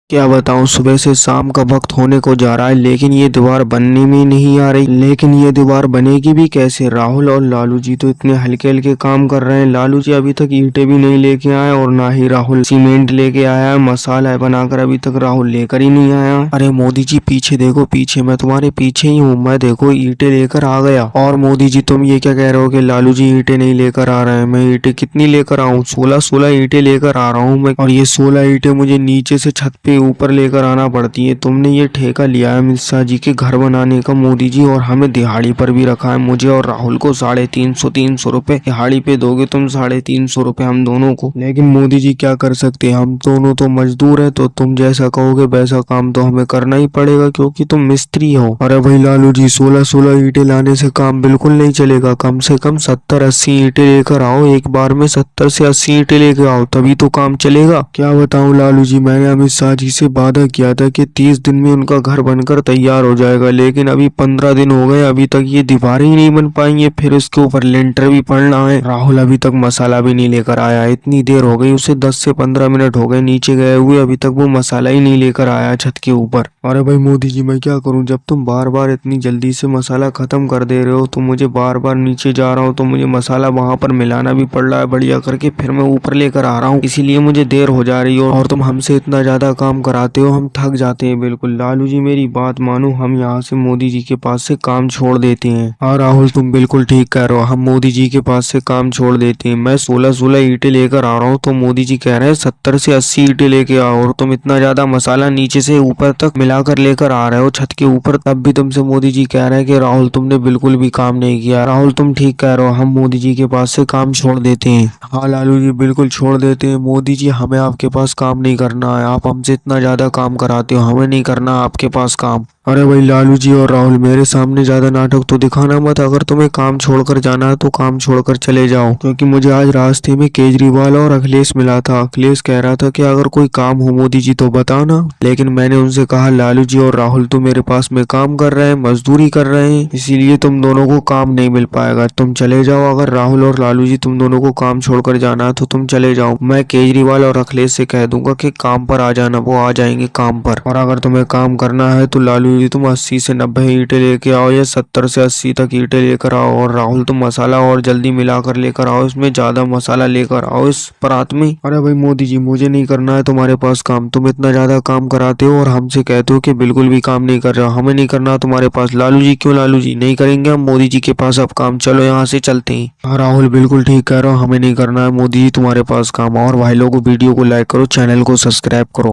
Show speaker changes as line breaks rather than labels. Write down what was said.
क्या बताऊं, सुबह से शाम का वक्त होने को जा रहा है लेकिन ये दीवार बनने में नहीं आ रही। लेकिन ये दीवार बनेगी भी कैसे? राहुल और लालू जी तो इतने हल्के हल्के काम कर रहे हैं। लालू जी अभी तक ईंटें भी नहीं लेके आए और ना ही राहुल सीमेंट लेके आया है। मसाला बनाकर अभी तक राहुल लेकर ही नहीं आया। अरे मोदी जी पीछे देखो, पीछे मैं तुम्हारे पीछे ही हूँ। मैं देखो ईंटें लेकर आ गया। और मोदी जी तुम ये क्या कह रहे हो कि लालू जी ईंटें नहीं लेकर आ रहे हैं? मैं ईंटें कितनी लेकर आऊँ? 16 ईंटें लेकर आ रहा हूँ मैं। और ये 16 ईंटें मुझे नीचे से छत पे ऊपर लेकर आना पड़ती है। तुमने ये ठेका लिया है अमित शाह जी के घर बनाने का मोदी जी, और हमें दिहाड़ी पर भी रखा है। मुझे और राहुल को 350 रुपए दिहाड़ी पे दोगे तुम, 350 रुपए हम दोनों को। लेकिन मोदी जी क्या कर सकते हैं, हम दोनों तो मजदूर है। तो तुम जैसा कहोगे वैसा काम तो हमें करना ही पड़ेगा क्योंकि तुम मिस्त्री हो। अरे भाई लालू जी, 16 ईंटें लाने से काम बिल्कुल नहीं चलेगा। कम से कम 70-80 ईंटें लेकर आओ। एक बार में 70 से 80 ईंटें लेकर आओ तभी तो काम चलेगा। क्या बताऊं लालू जी, मैंने अमित शाह जी से वादा किया था कि 30 दिन में उनका घर बनकर तैयार हो जाएगा, लेकिन अभी 15 दिन हो गए, अभी तक ये दीवारें ही नहीं बन पाई है। फिर उसके ऊपर लेंटर भी पड़ना है। राहुल अभी तक मसाला भी नहीं लेकर आया। इतनी देर हो गई उसे, 10 से 15 मिनट हो गए नीचे गए हुए, अभी तक वो मसाला ही नहीं लेकर आया छत के ऊपर। अरे भाई मोदी जी, मैं क्या करूं? जब तुम बार बार इतनी जल्दी से मसाला खत्म कर दे रहे हो तो मुझे बार बार नीचे जा रहा हूँ तो मुझे मसाला वहां पर मिलाना भी पड़ रहा है बढ़िया करके, फिर मैं ऊपर लेकर आ रहा हूँ, इसीलिए मुझे देर हो जा रही है। और तुम हमसे इतना ज्यादा काम कराते हो, हम थक जाते हैं बिल्कुल। लालू जी मेरी बात मानो, हम यहाँ से मोदी जी के पास से काम छोड़ देते हैं। हाँ राहुल, तुम बिल्कुल ठीक कह रहे हो, हम मोदी जी के पास से काम छोड़ देते हैं। मैं 16 ईंटें लेकर आ रहा हूँ तो मोदी जी कह रहे हैं 70 से 80 ईंटें लेके आओ, और तुम इतना ज्यादा मसाला नीचे से ऊपर तक मिलाकर लेकर आ रहे हो छत के ऊपर, तब भी तुमसे मोदी जी कह रहे हैं कि राहुल तुमने बिल्कुल भी काम नहीं किया। राहुल तुम ठीक कह रहे हो, हम मोदी जी के पास से काम छोड़ देते हैं। हाँ लालू जी बिल्कुल छोड़ देते हैं। मोदी जी हमें आपके पास काम नहीं करना है, आप हमसे इतना ज्यादा काम कराते हो, हमें नहीं करना आपके पास काम। अरे भाई लालू जी और राहुल, मेरे सामने ज्यादा नाटक तो दिखाना मत। अगर तुम्हें काम छोड़कर जाना है तो काम छोड़कर चले जाओ, क्योंकि मुझे आज रास्ते में केजरीवाल और अखिलेश मिला था। अखिलेश कह रहा था कि अगर कोई काम हो मोदी जी तो बताना, लेकिन मैंने उनसे कहा लालू जी और राहुल तो मेरे पास में काम कर रहे हैं, मजदूरी कर रहे हैं, इसीलिए तुम दोनों को काम नहीं मिल पाएगा, तुम चले जाओ। अगर राहुल और लालू जी तुम दोनों को काम छोड़कर जाना है तो तुम चले जाओ। मैं केजरीवाल और अखिलेश से कह दूंगा कि काम पर आ जाना, वो आ जाएंगे काम पर। और अगर तुम्हें काम करना है तो लालू जी तुम 80 से 90 ईंटें लेके आओ, या 70 से 80 तक ईंटें लेकर आओ। और राहुल तुम मसाला और जल्दी मिलाकर लेकर आओ, इसमें ज्यादा मसाला लेकर आओ इस परात में। अरे भाई मोदी जी, मुझे नहीं करना है तुम्हारे पास काम। तुम इतना ज्यादा काम कराते हो और हमसे कहते हो कि बिल्कुल भी काम नहीं कर रहे हो। हमें नहीं करना तुम्हारे पास। लालू जी क्यों? लालू जी नहीं करेंगे हम मोदी जी के पास अब काम, चलो यहाँ से चलते हैं। हाँ राहुल बिल्कुल ठीक कह रहे हो, हमें नहीं करना है मोदी जी तुम्हारे पास काम। और भाई लोगों वीडियो को लाइक करो, चैनल को सब्सक्राइब करो।